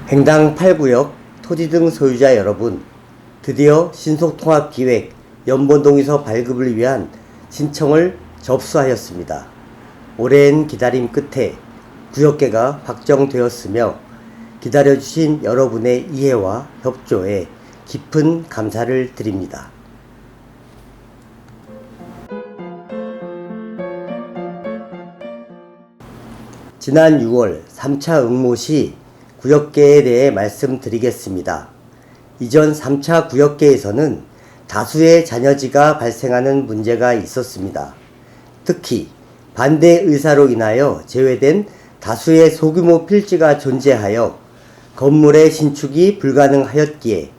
횡당 8구역 토지 등 소유자 여러분, 드디어 신속통합기획 연본동의서 발급을 위한 신청을 접수하였습니다. 오랜 기다림 끝에 구역계가 확정되었으며 기다려주신 여러분의 이해와 협조에 깊은 감사를 드립니다. 지난 6월 3차 응모 시 구역계에 대해 말씀드리겠습니다. 이전 3차 구역계에서는 다수의 잔여지가 발생하는 문제가 있었습니다. 특히 반대 의사로 인하여 제외된 다수의 소규모 필지가 존재하여 건물의 신축이 불가능하였기에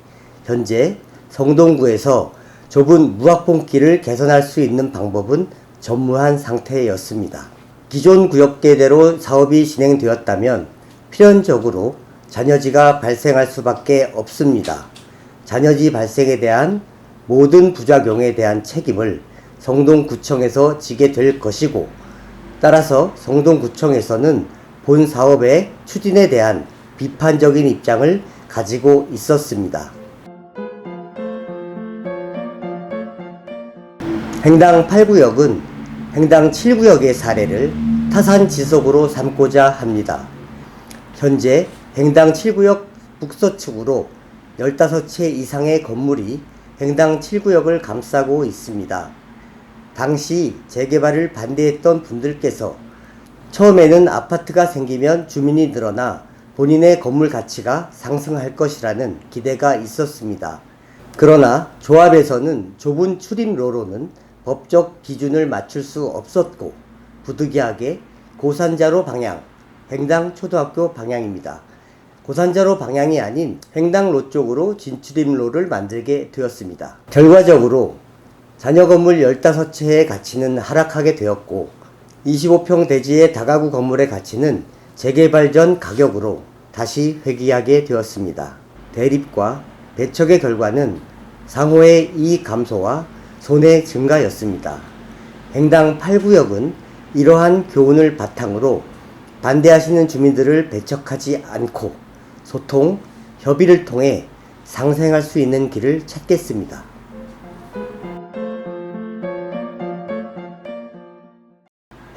현재 성동구에서 좁은 무학봉길을 개선할 수 있는 방법은 전무한 상태였습니다. 기존 구역계대로 사업이 진행되었다면 필연적으로 잔여지가 발생할 수밖에 없습니다. 잔여지 발생에 대한 모든 부작용에 대한 책임을 성동구청에서 지게 될 것이고, 따라서 성동구청에서는 본 사업의 추진에 대한 비판적인 입장을 가지고 있었습니다. 횡당 8구역은 횡당 7구역의 사례를 타산지석으로 삼고자 합니다. 현재 횡당 7구역 북서측으로 15채 이상의 건물이 횡당 7구역을 감싸고 있습니다. 당시 재개발을 반대했던 분들께서 처음에는 아파트가 생기면 주민이 늘어나 본인의 건물 가치가 상승할 것이라는 기대가 있었습니다. 그러나 조합에서는 좁은 출입로로는 법적 기준을 맞출 수 없었고, 부득이하게 고산자로 방향, 횡당 초등학교 방향입니다. 고산자로 방향이 아닌 횡당로 쪽으로 진출입로를 만들게 되었습니다. 결과적으로 잔여 건물 15채의 가치는 하락하게 되었고, 25평 대지의 다가구 건물의 가치는 재개발 전 가격으로 다시 회귀하게 되었습니다. 대립과 배척의 결과는 상호의 이익 감소와 손해 증가였습니다. 횡당 8구역은 이러한 교훈을 바탕으로 반대하시는 주민들을 배척하지 않고 소통, 협의를 통해 상생할 수 있는 길을 찾겠습니다.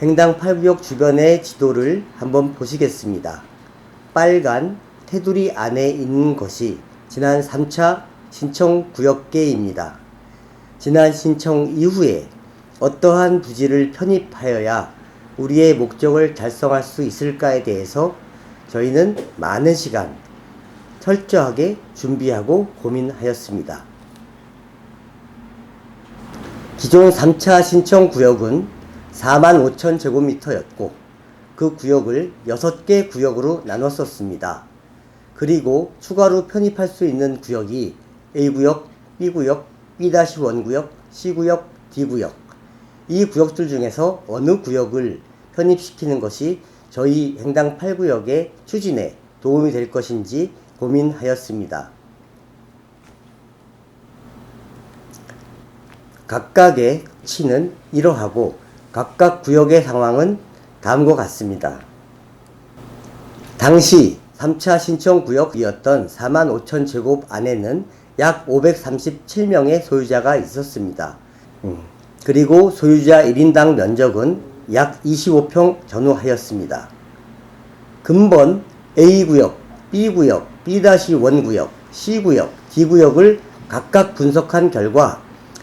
횡당 8구역 주변의 지도를 한번 보시겠습니다. 빨간 테두리 안에 있는 것이 지난 3차 신청 구역계입니다. 지난 신청 이후에 어떠한 부지를 편입하여야 우리의 목적을 달성할 수 있을까에 대해서 저희는 많은 시간 철저하게 준비하고 고민하였습니다. 기존 3차 신청 구역은 45,000제곱미터였고 그 구역을 6개 구역으로 나눴었습니다. 그리고 추가로 편입할 수 있는 구역이 A구역, B구역, B-1구역, C구역, D구역, 이 구역들 중에서 어느 구역을 편입시키는 것이 저희 횡당 8구역의 추진에 도움이 될 것인지 고민하였습니다. 각각의 치는 이러하고 각각 구역의 상황은 다음과 같습니다. 당시 3차 신청 구역이었던 45,000제곱 안에는 약 537명의 소유자가 있었습니다. 그리고 소유자 1인당 면적은 약 25평 전후하였습니다. 근본 A구역, B구역, B-1구역, C구역, D구역을 각각 분석한 결과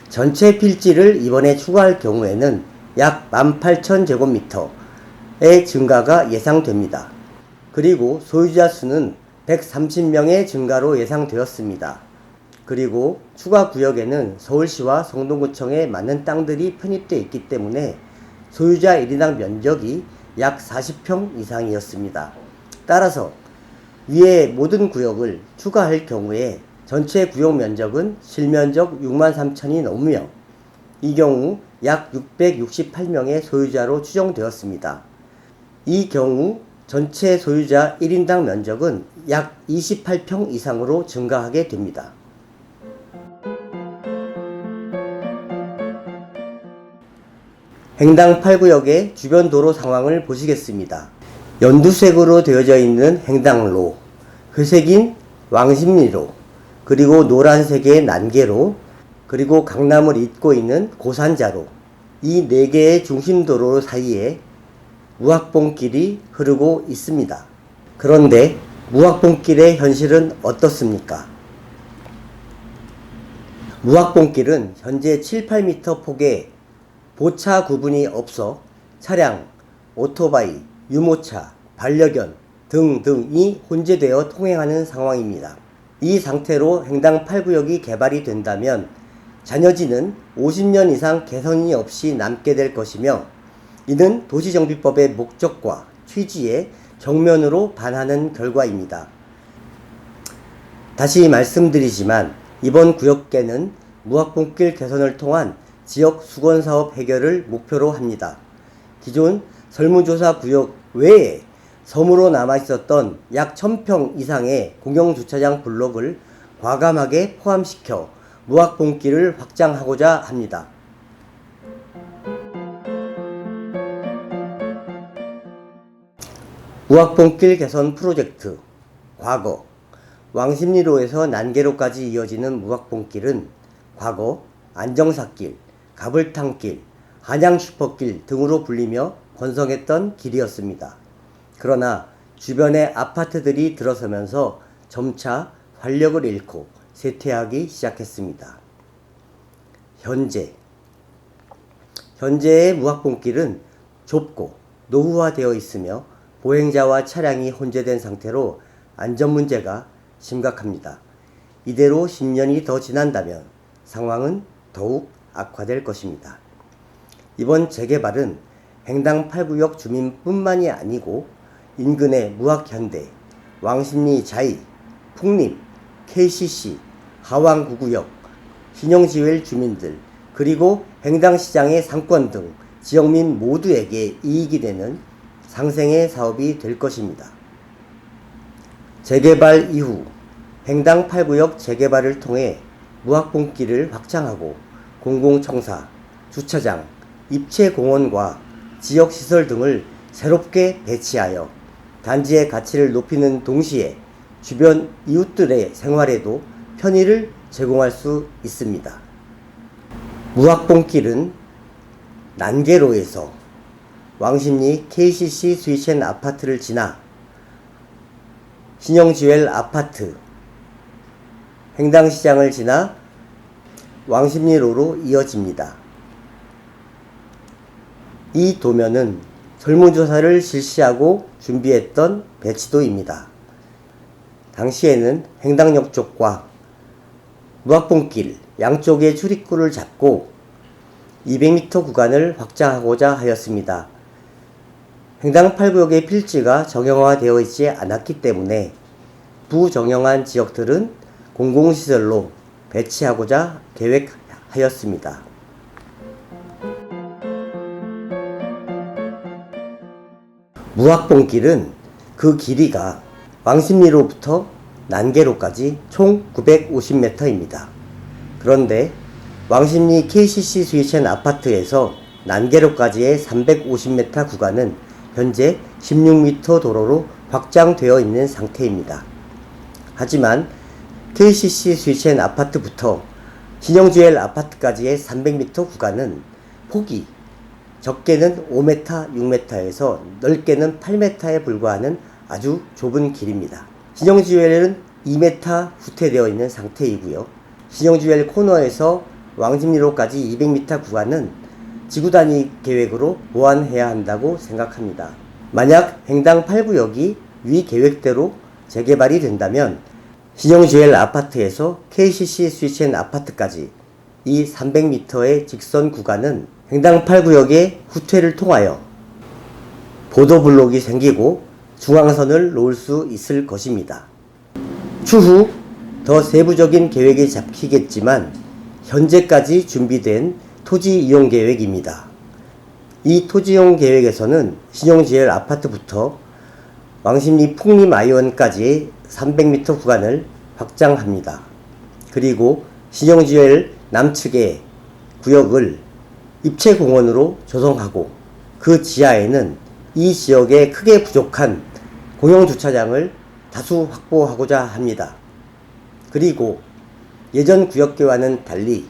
전체 필지를 이번에 추가할 경우에는 약 18,000제곱미터의 증가가 예상됩니다. 그리고 소유자 수는 130명의 증가로 예상되었습니다. 그리고 추가 구역에는 서울시와 성동구청에 많은 땅들이 편입되어 있기 때문에 소유자 1인당 면적이 약 40평 이상이었습니다. 따라서 위의 모든 구역을 추가할 경우에 전체 구역 면적은 실면적 63,000이 넘으며 이 경우 약 668명의 소유자로 추정되었습니다. 이 경우 전체 소유자 1인당 면적은 약 28평 이상으로 증가하게 됩니다. 횡당 8구역의 주변 도로 상황을 보시겠습니다. 연두색으로 되어져 있는 횡당로, 회색인 왕십리로, 그리고 노란색의 난계로, 그리고 강남을 잇고 있는 고산자로, 이 네 개의 중심도로 사이에 무학봉길이 흐르고 있습니다. 그런데 무학봉길의 현실은 어떻습니까? 무학봉길은 현재 7, 8m 폭의 보차 구분이 없어 차량, 오토바이, 유모차, 반려견 등등이 혼재되어 통행하는 상황입니다. 이 상태로 횡단 8구역이 개발이 된다면 잔여지는 50년 이상 개선이 없이 남게 될 것이며, 이는 도시정비법의 목적과 취지에 정면으로 반하는 결과입니다. 다시 말씀드리지만 이번 구역계는 무학봉길 개선을 통한 지역 수건사업 해결을 목표로 합니다. 기존 설문조사 구역 외에 섬으로 남아있었던 약 1000평 이상의 공영주차장 블록을 과감하게 포함시켜 무학봉길을 확장하고자 합니다. 무학봉길 개선 프로젝트. 과거 왕십리로에서 난계로까지 이어지는 무학봉길은 과거 안정사길, 가불탕길, 한양슈퍼길 등으로 불리며 번성했던 길이었습니다. 그러나 주변의 아파트들이 들어서면서 점차 활력을 잃고 쇠퇴하기 시작했습니다. 현재의 무학봉길은 좁고 노후화되어 있으며 보행자와 차량이 혼재된 상태로 안전 문제가 심각합니다. 이대로 10년이 더 지난다면 상황은 더욱 악화될 것입니다. 이번 재개발은 횡당 8구역 주민뿐만이 아니고 인근의 무학현대, 왕십리 자이, 풍림, KCC, 하왕구구역, 신용지회 주민들, 그리고 횡당시장의 상권 등 지역민 모두에게 이익이 되는 상생의 사업이 될 것입니다. 재개발 이후 횡당 8구역 재개발을 통해 무학봉길을 확장하고 공공청사, 주차장, 입체공원과 지역시설 등을 새롭게 배치하여 단지의 가치를 높이는 동시에 주변 이웃들의 생활에도 편의를 제공할 수 있습니다. 무학봉길은 난계로에서 왕십리 KCC 스위첸 아파트를 지나 신영지웰 아파트, 횡당시장을 지나 왕십리로로 이어집니다. 이 도면은 설문조사를 실시하고 준비했던 배치도입니다. 당시에는 횡당역 쪽과 무학봉길 양쪽의 출입구를 잡고 200m 구간을 확장하고자 하였습니다. 횡당 8구역의 필지가 정형화되어 있지 않았기 때문에 부정형한 지역들은 공공시설로 배치하고자 계획하였습니다. 무학봉길은 그 길이가 왕십리로부터 난계로까지 총 950m입니다. 그런데 왕십리 KCC 스위첸 아파트에서 난계로까지의 350m 구간은 현재 16m 도로로 확장되어 있는 상태입니다. 하지만 KCC 스위첸 아파트부터 신영지웰 아파트까지의 300m 구간은 폭이 적게는 5m, 6m에서 넓게는 8m에 불과하는 아주 좁은 길입니다. 신영지웰은 2m 후퇴되어 있는 상태이고요. 신영지웰 코너에서 왕십리로까지 200m 구간은 지구단위 계획으로 보완해야 한다고 생각합니다. 만약 횡당 8구역이 위 계획대로 재개발이 된다면 신영지웰 아파트에서 KCC 스위첸 아파트까지 이 300m의 직선 구간은 횡당 8구역의 후퇴를 통하여 보도블록이 생기고 중앙선을 놓을 수 있을 것입니다. 추후 더 세부적인 계획이 잡히겠지만 현재까지 준비된 토지 이용 계획입니다. 이 토지 이용 계획에서는 신용지엘 아파트부터 왕십리 풍림 아이원까지의 300m 구간을 확장합니다. 그리고 신용지엘 남측의 구역을 입체공원으로 조성하고 그 지하에는 이 지역에 크게 부족한 공영주차장을 다수 확보하고자 합니다. 그리고 예전 구역계와는 달리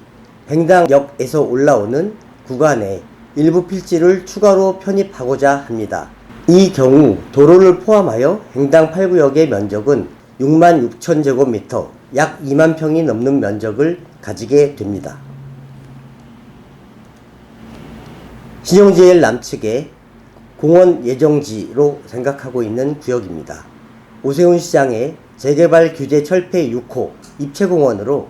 횡단역에서 올라오는 구간에 일부 필지를 추가로 편입하고자 합니다. 이 경우 도로를 포함하여 횡단 8구역의 면적은 66,000제곱미터, 약 2만 평이 넘는 면적을 가지게 됩니다. 신용지L 남측의 공원 예정지로 생각하고 있는 구역입니다. 오세훈 시장의 재개발 규제 철폐 6호 입체공원으로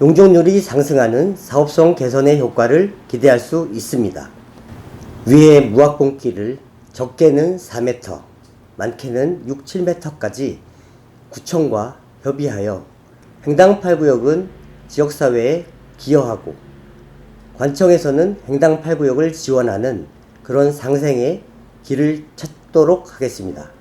용적률이 상승하는 사업성 개선의 효과를 기대할 수 있습니다. 위에 무악봉길을 적게는 4m, 많게는 6, 7m까지 구청과 협의하여 횡단 8구역은 지역사회에 기여하고 관청에서는 횡단 8구역을 지원하는 그런 상생의 길을 찾도록 하겠습니다.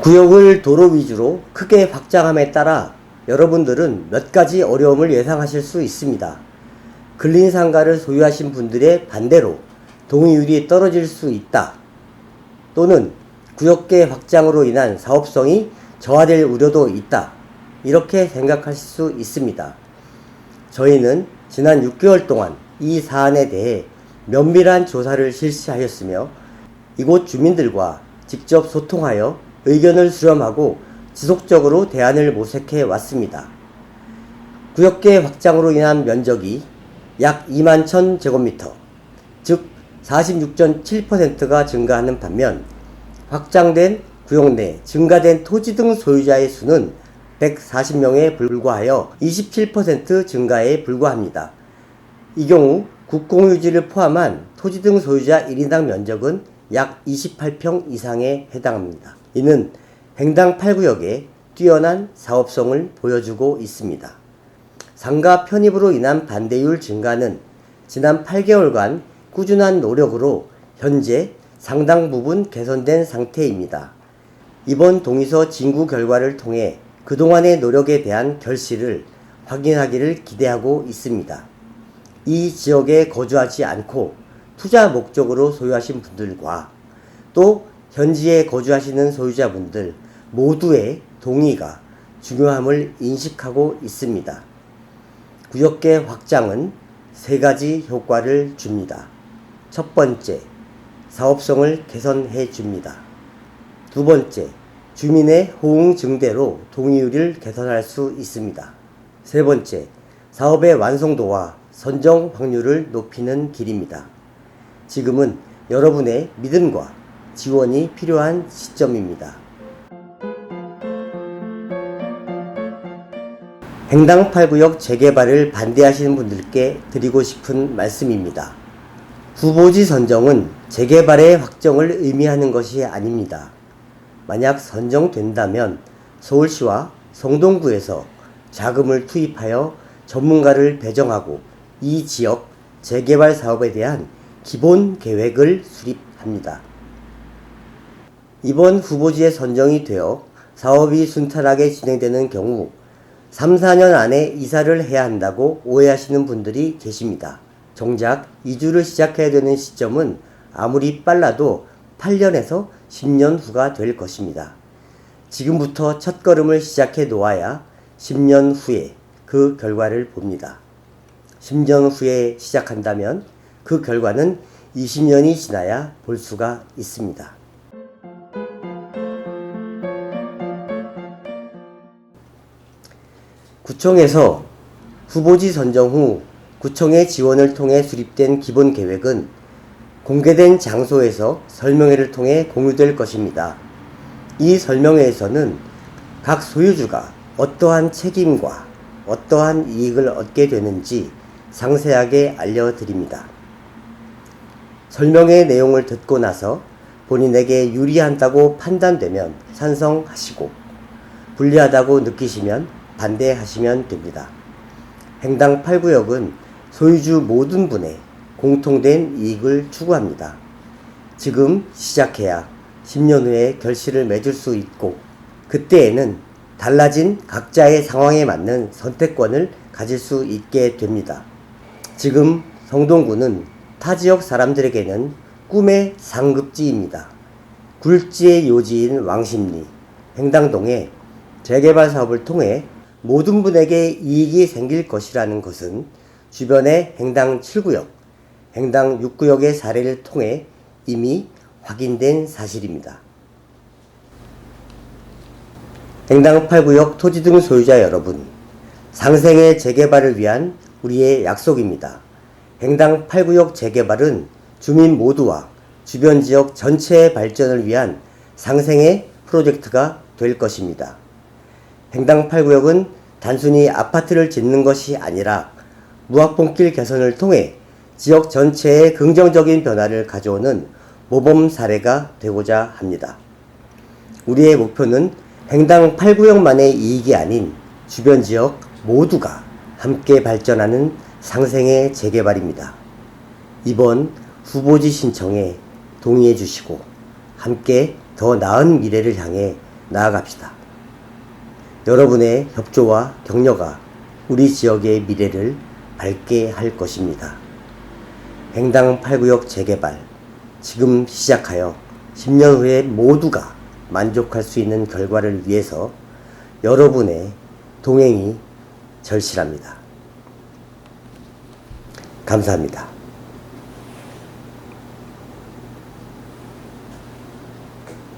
구역을 도로 위주로 크게 확장함에 따라 여러분들은 몇 가지 어려움을 예상하실 수 있습니다. 근린상가를 소유하신 분들의 반대로 동의율이 떨어질 수 있다. 또는 구역계 확장으로 인한 사업성이 저하될 우려도 있다. 이렇게 생각하실 수 있습니다. 저희는 지난 6개월 동안 이 사안에 대해 면밀한 조사를 실시하였으며 이곳 주민들과 직접 소통하여 의견을 수렴하고 지속적으로 대안을 모색해 왔습니다. 구역계 확장으로 인한 면적이 약 2만 1000제곱미터, 즉 46.7%가 증가하는 반면 확장된 구역 내 증가된 토지 등 소유자의 수는 140명에 불과하여 27% 증가에 불과합니다. 이 경우 국공유지를 포함한 토지 등 소유자 1인당 면적은 약 28평 이상에 해당합니다. 이는 횡단 8구역의 뛰어난 사업성을 보여주고 있습니다. 상가 편입으로 인한 반대율 증가는 지난 8개월간 꾸준한 노력으로 현재 상당 부분 개선된 상태입니다. 이번 동의서 진구 결과를 통해 그동안의 노력에 대한 결실을 확인하기를 기대하고 있습니다. 이 지역에 거주하지 않고 투자 목적으로 소유하신 분들과 또 현지에 거주하시는 소유자분들 모두의 동의가 중요함을 인식하고 있습니다. 구역계 확장은 세 가지 효과를 줍니다. 첫 번째, 사업성을 개선해 줍니다. 두 번째, 주민의 호응 증대로 동의율을 개선할 수 있습니다. 세 번째, 사업의 완성도와 선정 확률을 높이는 길입니다. 지금은 여러분의 믿음과 지원이 필요한 시점입니다. 횡단 8구역 재개발을 반대하시는 분들께 드리고 싶은 말씀입니다. 후보지 선정은 재개발의 확정을 의미하는 것이 아닙니다. 만약 선정된다면 서울시와 성동구에서 자금을 투입하여 전문가를 배정하고 이 지역 재개발 사업에 대한 기본 계획을 수립합니다. 이번 후보지에 선정이 되어 사업이 순탄하게 진행되는 경우 3, 4년 안에 이사를 해야 한다고 오해하시는 분들이 계십니다. 정작 이주를 시작해야 되는 시점은 아무리 빨라도 8년에서 10년 후가 될 것입니다. 지금부터 첫걸음을 시작해 놓아야 10년 후에 그 결과를 봅니다. 10년 후에 시작한다면 그 결과는 20년이 지나야 볼 수가 있습니다. 구청에서 후보지 선정 후 구청의 지원을 통해 수립된 기본 계획은 공개된 장소에서 설명회를 통해 공유될 것입니다. 이 설명회에서는 각 소유주가 어떠한 책임과 어떠한 이익을 얻게 되는지 상세하게 알려드립니다. 설명회 내용을 듣고 나서 본인에게 유리한다고 판단되면 찬성하시고 불리하다고 느끼시면 반대하시면 됩니다. 횡단 8구역은 소유주 모든 분의 공통된 이익을 추구합니다. 지금 시작해야 10년 후에 결실을 맺을 수 있고 그때에는 달라진 각자의 상황에 맞는 선택권을 가질 수 있게 됩니다. 지금 성동구는 타 지역 사람들에게는 꿈의 상급지입니다. 굴지의 요지인 왕십리, 행당동에 재개발 사업을 통해 모든 분에게 이익이 생길 것이라는 것은 주변의 행당 7구역, 행당 6구역의 사례를 통해 이미 확인된 사실입니다. 행당 8구역 토지 등 소유자 여러분, 상생의 재개발을 위한 우리의 약속입니다. 행당 8구역 재개발은 주민 모두와 주변 지역 전체의 발전을 위한 상생의 프로젝트가 될 것입니다. 행당 8구역은 단순히 아파트를 짓는 것이 아니라 무학봉길 개선을 통해 지역 전체에 긍정적인 변화를 가져오는 모범 사례가 되고자 합니다. 우리의 목표는 행당 8구역만의 이익이 아닌 주변 지역 모두가 함께 발전하는 상생의 재개발입니다. 이번 후보지 신청에 동의해 주시고 함께 더 나은 미래를 향해 나아갑시다. 여러분의 협조와 격려가 우리 지역의 미래를 밝게 할 것입니다. 행당 8구역 재개발, 지금 시작하여 10년 후에 모두가 만족할 수 있는 결과를 위해서 여러분의 동행이 절실합니다. 감사합니다.